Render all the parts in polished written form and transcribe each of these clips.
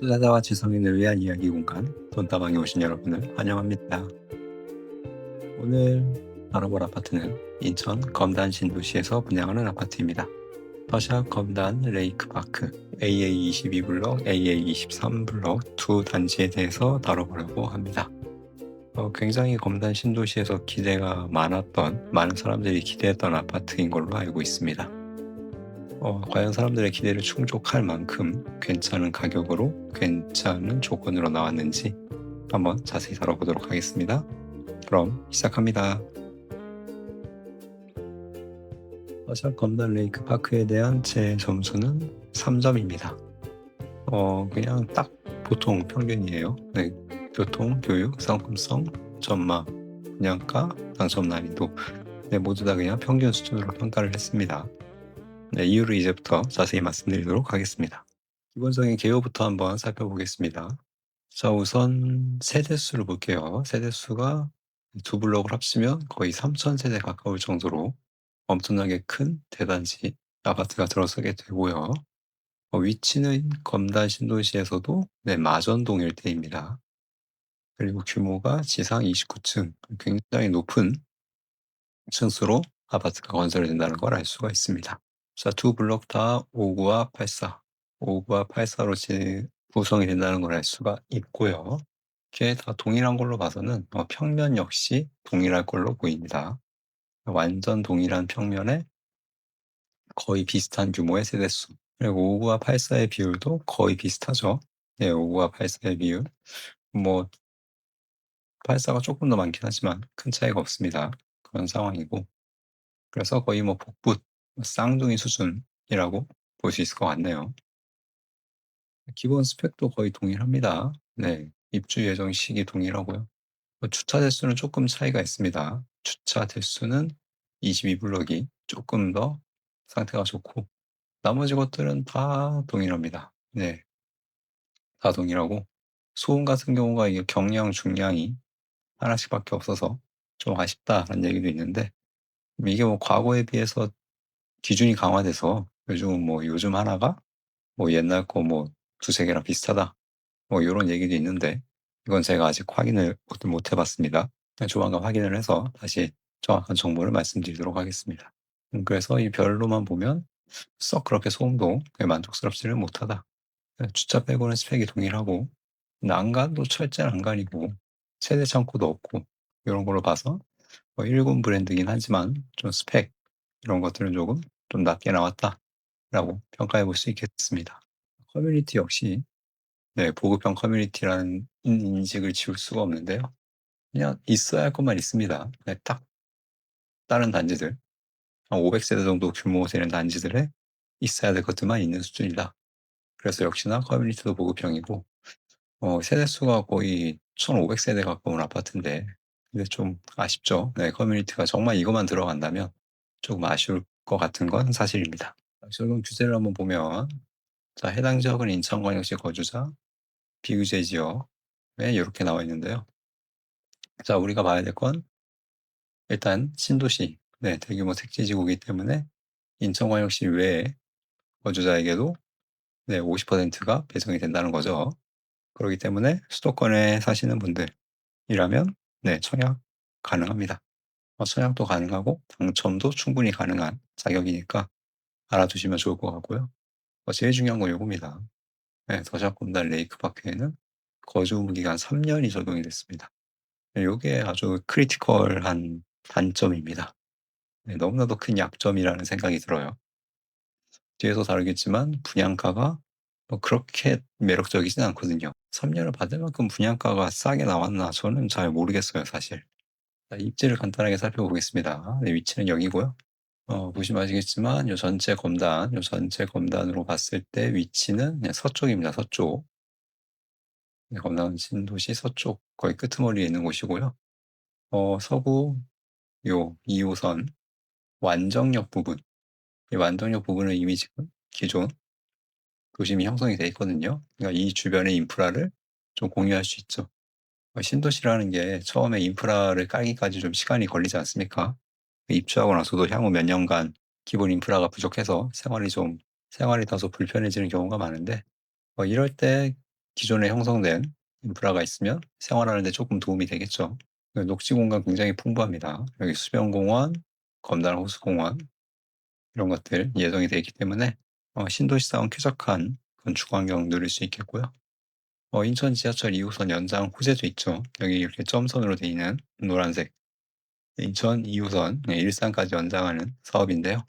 투자자와 지성인을 위한 이야기 공간 돈다방에 오신 여러분을 환영합니다. 오늘 알아볼 아파트는 인천 검단 신도시에서 분양하는 아파트입니다. 더샵 검단 레이크파크 AA22블록, AA23블록 두 단지에 대해서 다뤄보려고 합니다. 굉장히 검단 신도시에서 기대가 많았던, 많은 사람들이 기대했던 아파트인 걸로 알고 있습니다. 과연 사람들의 기대를 충족할 만큼 괜찮은 가격으로 괜찮은 조건으로 나왔는지 한번 자세히 다뤄보도록 하겠습니다. 그럼 시작합니다. 더샵 검단 레이크 파크에 대한 제 점수는 3점입니다. 그냥 딱 보통 평균이에요. 네, 교통, 교육, 상품성, 전망, 분양가, 당첨 난이도 모두 다 그냥 평균 수준으로 평가를 했습니다. 이유를 이제부터 자세히 말씀드리도록 하겠습니다. 기본적인 개요부터 한번 살펴보겠습니다. 자, 우선 세대수를 볼게요. 세대수가 두 블록을 합치면 거의 3,000세대 가까울 정도로 엄청나게 큰 대단지 아파트가 들어서게 되고요. 위치는 검단 신도시에서도 마전동 일대입니다. 그리고 규모가 지상 29층, 굉장히 높은 층수로 아파트가 건설이 된다는 걸 알 수가 있습니다. 자, 두 블록 다 59와 84, 59와 84로 구성이 된다는 걸 알 수가 있고요. 이게 다 동일한 걸로 봐서는 평면 역시 동일할 걸로 보입니다. 완전 동일한 평면에 거의 비슷한 규모의 세대수. 그리고 59와 84의 비율도 거의 비슷하죠. 59와 84의 비율. 84가 조금 더 많긴 하지만 큰 차이가 없습니다. 그런 상황이고. 그래서 거의 복붙, 쌍둥이 수준이라고 볼 수 있을 것 같네요. 기본 스펙도 거의 동일합니다. 입주 예정 시기 동일하고요. 주차 대수는 조금 차이가 있습니다. 주차 대수는 22블럭이 조금 더 상태가 좋고 나머지 것들은 다 동일합니다. 다 동일하고 소음 같은 경우가 이게 경량, 중량이 하나씩밖에 없어서 좀 아쉽다라는 얘기도 있는데 이게 과거에 비해서 기준이 강화돼서 요즘 하나가 옛날 거 두세 개랑 비슷하다 요런 얘기도 있는데 이건 제가 아직 확인을 못 해봤습니다. 조만간 확인을 해서 다시 정확한 정보를 말씀드리도록 하겠습니다. 그래서 이 별로만 보면 썩 그렇게 소음도 만족스럽지는 못하다. 주차 빼고는 스펙이 동일하고 난간도 철제 난간이고 세대 창고도 없고 이런 걸로 봐서 일군 브랜드긴 하지만 좀 스펙 이런 것들은 조금 좀 낮게 나왔다라고 평가해 볼 수 있겠습니다. 커뮤니티 역시 보급형 커뮤니티라는 인식을 지울 수가 없는데요. 그냥 있어야 할 것만 있습니다. 딱 다른 단지들 한 500세대 정도 규모 되는 단지들에 있어야 될 것들만 있는 수준이다. 그래서 역시나 커뮤니티도 보급형이고 세대수가 거의 1,500세대 가까운 아파트인데 근데 좀 아쉽죠. 커뮤니티가 정말 이것만 들어간다면 조금 아쉬울 것 같은 건 사실입니다. 적용 규제를 한번 보면 자, 해당 지역은 인천광역시 거주자, 비규제 지역에 이렇게 나와 있는데요. 자, 우리가 봐야 될 건 일단 신도시, 대규모 택지지구이기 때문에 인천광역시 외에 거주자에게도 50%가 배정이 된다는 거죠. 그렇기 때문에 수도권에 사시는 분들이라면 청약 가능합니다. 청약도 가능하고 당첨도 충분히 가능한 자격이니까 알아두시면 좋을 것 같고요. 제일 중요한 건 요겁니다. 더샵 검단 레이크파크에는 거주 기간 3년이 적용이 됐습니다. 요게 아주 크리티컬한 단점입니다. 너무나도 큰 약점이라는 생각이 들어요. 뒤에서 다루겠지만 분양가가 그렇게 매력적이진 않거든요. 3년을 받을 만큼 분양가가 싸게 나왔나 저는 잘 모르겠어요, 사실. 자, 입지를 간단하게 살펴보겠습니다. 위치는 여기고요. 보시면 아시겠지만 요 전체 검단으로 봤을 때 위치는 그냥 서쪽입니다. 서쪽. 검단 신도시 서쪽 거의 끄트머리에 있는 곳이고요. 서구 요 2호선 완정역 부분. 이 완정역 부분은 이미 지금 기존 도심이 형성이 돼 있거든요. 그러니까 이 주변의 인프라를 좀 공유할 수 있죠. 신도시라는 게 처음에 인프라를 깔기까지 좀 시간이 걸리지 않습니까? 입주하고 나서도 향후 몇 년간 기본 인프라가 부족해서 생활이 다소 불편해지는 경우가 많은데 이럴 때 기존에 형성된 인프라가 있으면 생활하는 데 조금 도움이 되겠죠. 그 녹지 공간 굉장히 풍부합니다. 여기 수변공원, 검단 호수공원 이런 것들 예정이 되어 있기 때문에 신도시다운 쾌적한 건축 환경 누릴 수 있겠고요. 인천 지하철 2 호선 연장 호재도 있죠. 여기 이렇게 점선으로 되어 있는 노란색 인천 2 호선 일산까지 연장하는 사업인데요.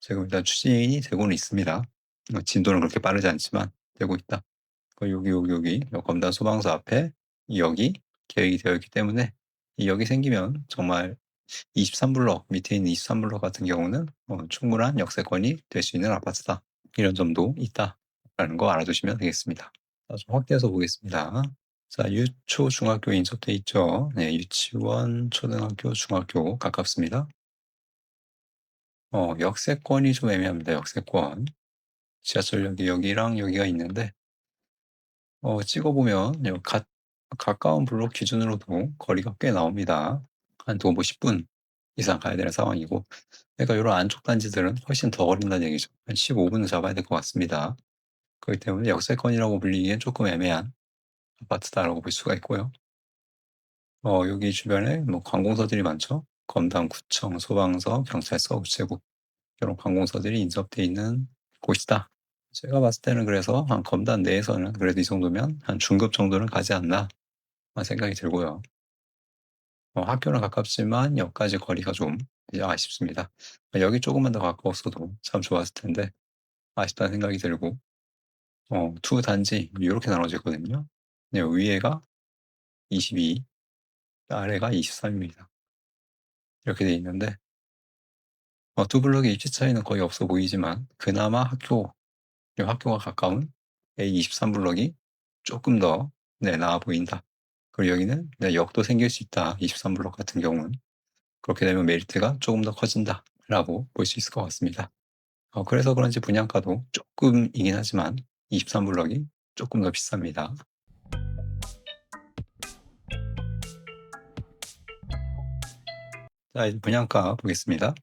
지금 일단 추진이 되고는 있습니다. 진도는 그렇게 빠르지 않지만 되고 있다. 여기 검단 소방서 앞에 이 역이 계획이 되어 있기 때문에 이 역이 생기면 정말 23 블록 밑에 있는 23 블록 같은 경우는 충분한 역세권이 될 수 있는 아파트다. 이런 점도 있다라는 거 알아두시면 되겠습니다. 자, 좀 확대해서 보겠습니다. 자, 유초 중학교 인접돼 있죠. 네, 유치원, 초등학교, 중학교 가깝습니다. 역세권이 좀 애매합니다. 역세권. 지하철역이 여기랑 여기가 있는데 찍어 보면 가까운 블록 기준으로도 거리가 꽤 나옵니다. 한 도보 10분 이상 가야 되는 상황이고, 그러니까 요런 안쪽 단지들은 훨씬 더 걸린다는 얘기죠. 한 15 분은 잡아야 될 것 같습니다. 그렇기 때문에 역세권이라고 불리기엔 조금 애매한 아파트다라고 볼 수가 있고요. 여기 주변에 뭐 관공서들이 많죠. 검담구청, 소방서, 경찰서, 우체국 이런 관공서들이 인접돼 있는 곳이다. 제가 봤을 때는 그래서 한 검단 내에서는 그래도 이 정도면 한 중급 정도는 가지 않나 생각이 들고요. 학교는 가깝지만 역까지 거리가 좀 이제 아쉽습니다. 여기 조금만 더 가까웠어도 참 좋았을 텐데 아쉽다는 생각이 들고 두 단지 요렇게 나눠져 있거든요. 네, 위에가 22, 아래가 23 입니다. 이렇게 돼 있는데 두 블록의 입지 차이는 거의 없어 보이지만 그나마 학교가 가까운 A23 블록이 조금 더 나아 보인다. 그리고 여기는 역도 생길 수 있다. 23 블록 같은 경우는. 그렇게 되면 메리트가 조금 더 커진다라고 볼 수 있을 것 같습니다. 그래서 그런지 분양가도 조금이긴 하지만 23 블록이 조금 더 비쌉니다. 자, 이제 분양가 보겠습니다.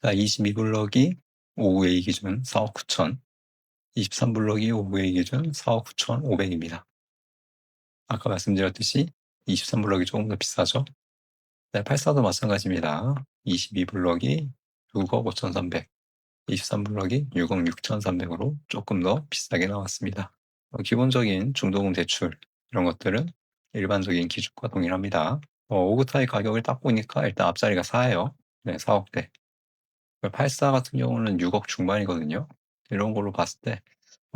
자, 22 블록이 오후 A 기준 4억 9천, 23 블록이 오후 A 기준 4억 9천5백 입니다. 아까 말씀드렸듯이 23 블록이 조금 더 비싸죠. 네, 84도 마찬가지입니다. 22 블록이 6억 5천3백, 23 블록이 6억 6천3백으로 조금 더 비싸게 나왔습니다. 기본적인 중도금 대출 이런 것들은 일반적인 기준과 동일합니다. 오그타입 가격을 딱 보니까 일단 앞자리가 4예요. 네, 4억대. 84 같은 경우는 6억 중반이거든요. 이런 걸로 봤을 때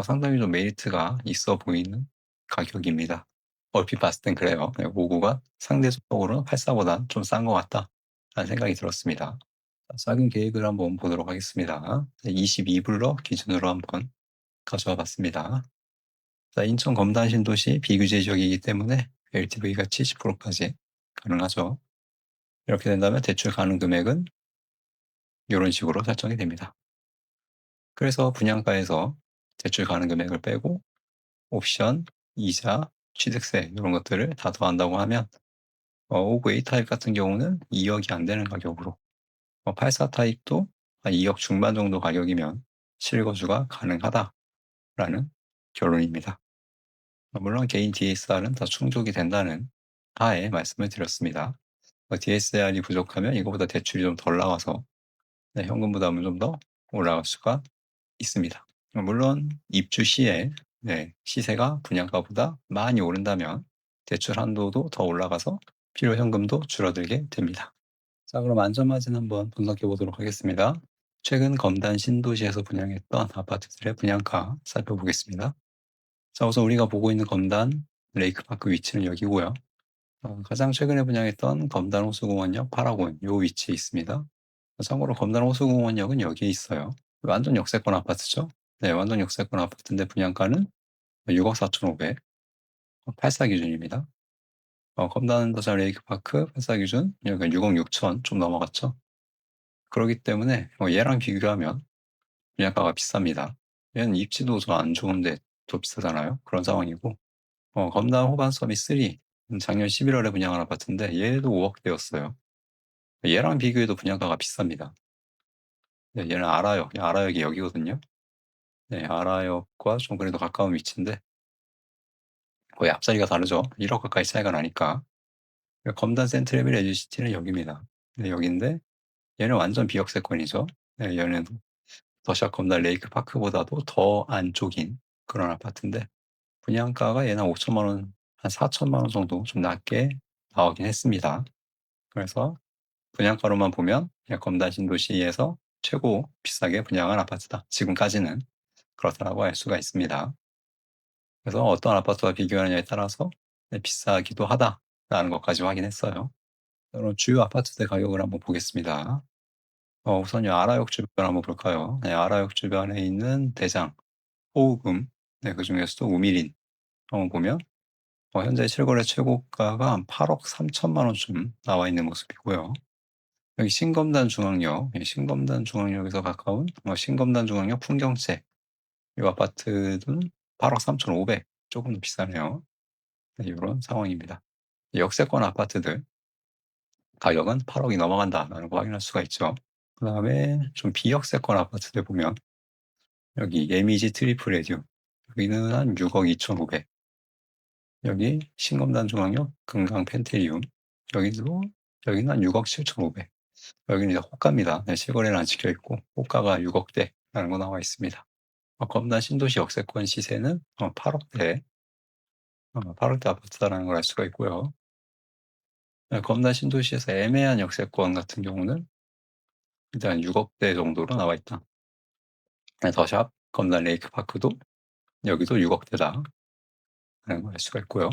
상당히 좀 메리트가 있어 보이는 가격입니다. 얼핏 봤을 땐 그래요. 네, 59가 상대적으로는 84보다 좀 싼 것 같다라는 생각이 들었습니다. 자, 작은 계획을 한번 보도록 하겠습니다. 22 블럭 기준으로 한번 가져와 봤습니다. 자, 인천 검단 신도시 비규제 지역이기 때문에 LTV가 70%까지 가능하죠. 이렇게 된다면 대출 가능 금액은 이런 식으로 설정이 됩니다. 그래서 분양가에서 대출 가능 금액을 빼고 옵션, 이자, 취득세 이런 것들을 다 더한다고 하면 59 A 타입 같은 경우는 2억이 안 되는 가격으로 84 타입도 한 2억 중반 정도 가격이면 실거주가 가능하다라는 결론입니다. 물론 개인 DSR은 더 충족이 된다는 하에 말씀을 드렸습니다. DSR이 부족하면 이거보다 대출이 좀 덜 나와서 현금 부담은 좀 더 올라갈 수가 있습니다. 물론 입주 시에 시세가 분양가보다 많이 오른다면 대출 한도도 더 올라가서 필요 현금도 줄어들게 됩니다. 자, 그럼 안전마진 한번 분석해 보도록 하겠습니다. 최근 검단 신도시에서 분양했던 아파트들의 분양가 살펴보겠습니다. 자, 우선 우리가 보고 있는 검단 레이크파크 위치는 여기고요. 가장 최근에 분양했던 검단 호수공원역 8학원 요 위치에 있습니다. 참고로 검단 호수공원역은 여기에 있어요. 완전 역세권 아파트죠. 네, 완전 역세권 아파트인데 분양가는 6억 4천5백 84 기준입니다. 검단 더잘 레이크파크 84 기준 여기 6억 6천 좀 넘어갔죠. 그렇기 때문에 얘랑 비교하면 분양가가 비쌉니다. 얘는 입지도 좀 안 좋은데 더 비싸잖아요. 그런 상황이고 검단 호반 서밋 3 작년 11월에 분양한 아파트인데 얘도 5억대였어요. 얘랑 비교해도 분양가가 비쌉니다. 네, 얘는 아라역이 여기거든요. 네, 아라역과 좀 그래도 가까운 위치인데 거의 앞자리가 다르죠. 1억 가까이 차이가 나니까. 검단 센트레밀 에듀시티는 여기입니다. 네, 여기인데 얘는 완전 비역세권이죠. 네, 얘는 더샵 검단 레이크 파크보다도 더 안쪽인 그런 아파트인데 분양가가 얘는 5천만 원, 한 4천만 원 정도 좀 낮게 나오긴 했습니다. 그래서 분양가로만 보면 그냥 검단 신도시에서 최고 비싸게 분양한 아파트다. 지금까지는 그렇다라고 할 수가 있습니다. 그래서 어떤 아파트와 비교하느냐에 따라서 네, 비싸기도 하다라는 것까지 확인했어요. 그럼 주요 아파트들 가격을 한번 보겠습니다. 우선 이 아라역 주변 한번 볼까요? 네, 아라역 주변에 있는 대장, 호우금, 네, 그중에서도 우미린 한번 보면 현재 실거래 최고가가 한 8억 3천만 원쯤 나와 있는 모습이고요. 여기 신검단 중앙역, 신검단 중앙역에서 가까운 신검단 중앙역 풍경채 이 아파트는 8억 3,500 조금 더 비싸네요. 네, 이런 상황입니다. 역세권 아파트들 가격은 8억이 넘어간다라는 거 확인할 수가 있죠. 그다음에 좀 비역세권 아파트들 보면 여기 예미지 트리플 레듀 여기는 한 6억 2,500 여기 신검단 중앙역 금강 펜테리움 여기도 여기는 한 6억 7,500 여기는 이제 호가입니다. 네, 실거래는 안 찍혀 있고 호가가 6억대라는 거 나와 있습니다. 검단 신도시 역세권 시세는 8억대 8억대 아파트다라는 걸 알 수가 있고요. 네, 검단 신도시에서 애매한 역세권 같은 경우는 일단 6억대 정도로 나와 있다. 네, 더샵 검단 레이크파크도 여기도 6억대다라는 걸 알 수가 있고요.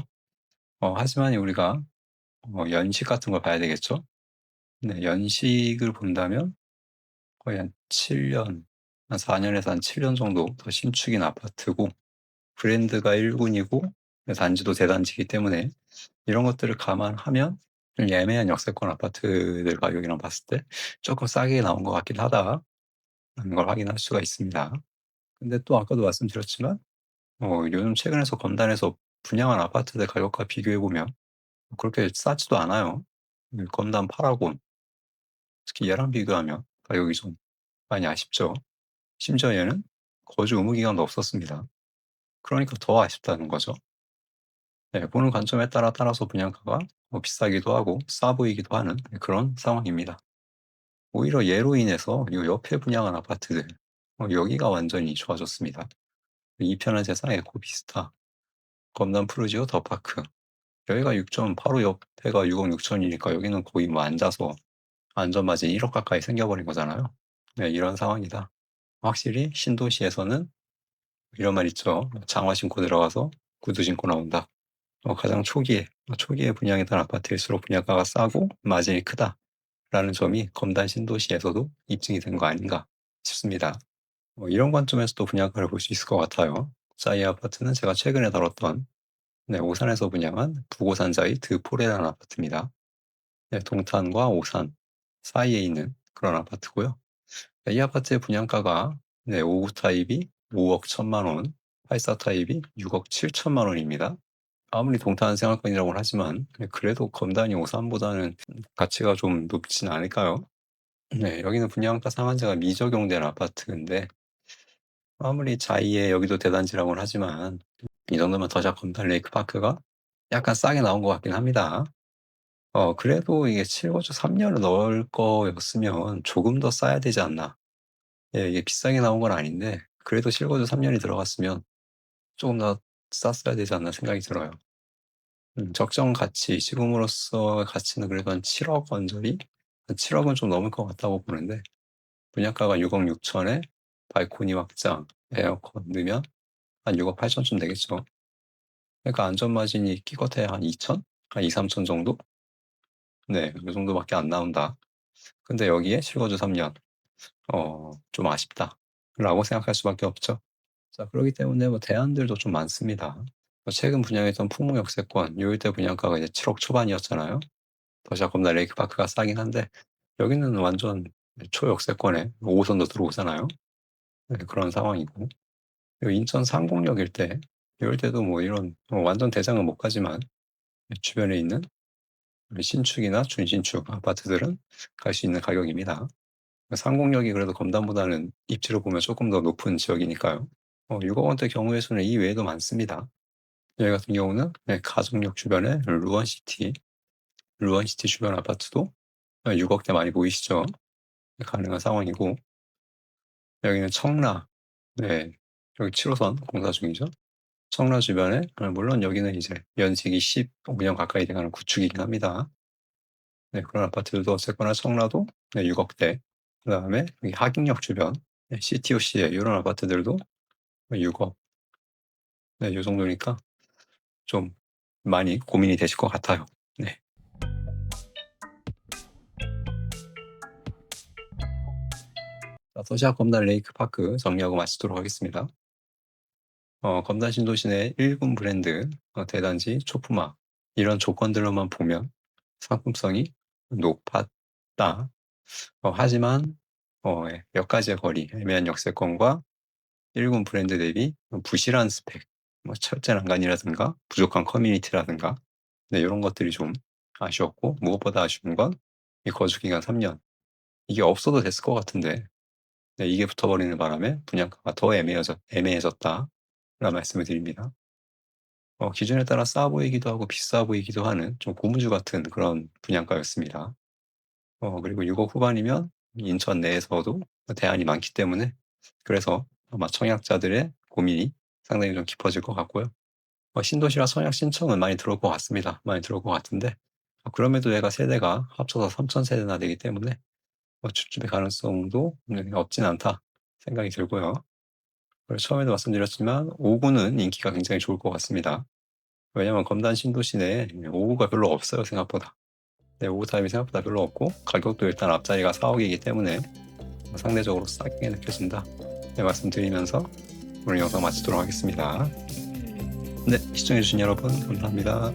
하지만 우리가 연식 같은 걸 봐야 되겠죠. 네, 연식을 본다면 거의 한 7년, 한 4년에서 한 7년 정도 더 신축인 아파트고 브랜드가 1군이고 단지도 대단지이기 때문에 이런 것들을 감안하면 좀 애매한 역세권 아파트들 가격이랑 봤을 때 조금 싸게 나온 것 같긴 하다라는 걸 확인할 수가 있습니다. 근데 또 아까도 말씀드렸지만 요즘 최근에서 검단에서 분양한 아파트들 가격과 비교해 보면 그렇게 싸지도 않아요. 검단 8하고 특히 얘랑 비교하면 가격이 좀 많이 아쉽죠. 심지어 얘는 거주 의무 기간도 없었습니다. 그러니까 더 아쉽다는 거죠. 네, 보는 관점에 따라서 분양가가 비싸기도 하고 싸 보이기도 하는 그런 상황입니다. 오히려 얘로 인해서 요 옆에 분양한 아파트들 여기가 완전히 좋아졌습니다. 이편한 세상 에코비스타, 검단 푸르지오 더파크 여기가 6.85 옆에가 6억 6천이니까 여기는 거의 뭐 앉아서 안전마진 1억 가까이 생겨버린 거잖아요. 네, 이런 상황이다. 확실히 신도시에서는 이런 말 있죠. 장화 신고 들어가서 구두 신고 나온다. 가장 초기에 분양했던 아파트일수록 분양가가 싸고 마진이 크다라는 점이 검단 신도시에서도 입증이 된 거 아닌가 싶습니다. 이런 관점에서도 분양가를 볼 수 있을 것 같아요. 자, 이 아파트는 제가 최근에 다뤘던 네, 오산에서 분양한 부고산자이 드포레라는 아파트입니다. 네, 동탄과 오산 사이에 있는 그런 아파트고요. 네, 이 아파트의 분양가가 네, 5구 타입이 5억 1천만 원, 8사 타입이 6억 7천만 원입니다. 아무리 동탄 생활권이라고는 하지만 그래도 검단이 오산보다는 가치가 좀 높진 않을까요? 네, 여기는 분양가 상한제가 미적용된 아파트인데 아무리 자이에 여기도 대단지라고는 하지만 이 정도면 더샵 검단 레이크파크가 약간 싸게 나온 것 같긴 합니다. 그래도 이게 실거주 3년을 넣을 거였으면 조금 더 싸야 되지 않나. 예, 이게 비싸게 나온 건 아닌데 그래도 실거주 3년이 들어갔으면 조금 더 쌌어야 되지 않나 생각이 들어요. 적정 가치, 지금으로서 가치는 그래도 한 7억 언저리? 한 7억은 좀 넘을 것 같다고 보는데 분양가가 6억 6천에 발코니 확장, 에어컨 넣으면 한 6억 8천쯤 되겠죠. 그러니까 안전마진이 기껏해야 한 2천? 한 2, 3천 정도? 네, 그 정도밖에 안 나온다. 근데 여기에 실거주 3년, 좀 아쉽다라고 생각할 수밖에 없죠. 자, 그렇기 때문에 뭐 대안들도 좀 많습니다. 최근 분양했던 풍무역세권, 요일대 분양가가 이제 7억 초반이었잖아요. 더샵 검다 레이크파크가 싸긴 한데 여기는 완전 초역세권에 5호선도 들어오잖아요. 네, 그런 상황이고 그리고 인천 상공역 일대 이럴 때도 뭐 이런 완전 대장은 못 가지만 주변에 있는 신축이나 준신축 아파트들은 갈 수 있는 가격입니다. 상공역이 그래도 검단보다는 입지로 보면 조금 더 높은 지역이니까요. 6억 원대 경우의 수는 이 외에도 많습니다. 여기 같은 경우는 가족역 주변에 루원시티 주변 아파트도 6억대 많이 보이시죠? 가능한 상황이고, 여기는 청라, 네, 여기 7호선 공사 중이죠. 청라 주변에 물론 여기는 이제 연식이 15년 가까이 돼가는 구축이긴 합니다. 네, 그런 아파트들도 어쨌거나 청라도 6억대. 그다음에 여기 하객역 주변 CTOC에 이런 아파트들도 6억. 네, 요 정도니까 좀 많이 고민이 되실 것 같아요. 네. 자, 서시아 검단 레이크파크 정리하고 마치도록 하겠습니다. 검단 신도시 내 1군 브랜드, 대단지, 초품화 이런 조건들로만 보면 상품성이 높았다. 하지만 몇 가지의 거리, 애매한 역세권과 1군 브랜드 대비 부실한 스펙, 철제 난간이라든가 부족한 커뮤니티라든가 이런 것들이 좀 아쉬웠고, 무엇보다 아쉬운 건 이 거주기간 3년. 이게 없어도 됐을 것 같은데 이게 붙어버리는 바람에 분양가가 더 애매해졌다라는 말씀을 드립니다. 기준에 따라 싸 보이기도 하고 비싸 보이기도 하는 좀 고무줄 같은 그런 분양가였습니다. 그리고 6억 후반이면 인천 내에서도 대안이 많기 때문에, 그래서 아마 청약자들의 고민이 상당히 좀 깊어질 것 같고요. 신도시라 청약 신청은 많이 들어올 것 같습니다. 많이 들어올 것 같은데, 그럼에도 얘가 세대가 합쳐서 3,000세대나 되기 때문에 주춤의 가능성도 없진 않다 생각이 들고요. 그리고 처음에도 말씀드렸지만 5구는 인기가 굉장히 좋을 것 같습니다. 왜냐하면 검단 신도시 내에 5구가 별로 없어요, 생각보다. 5구 타입이 생각보다 별로 없고, 가격도 일단 앞자리가 4억이기 때문에 상대적으로 싸게 느껴진다. 말씀드리면서 오늘 영상 마치도록 하겠습니다. 네, 시청해주신 여러분 감사합니다.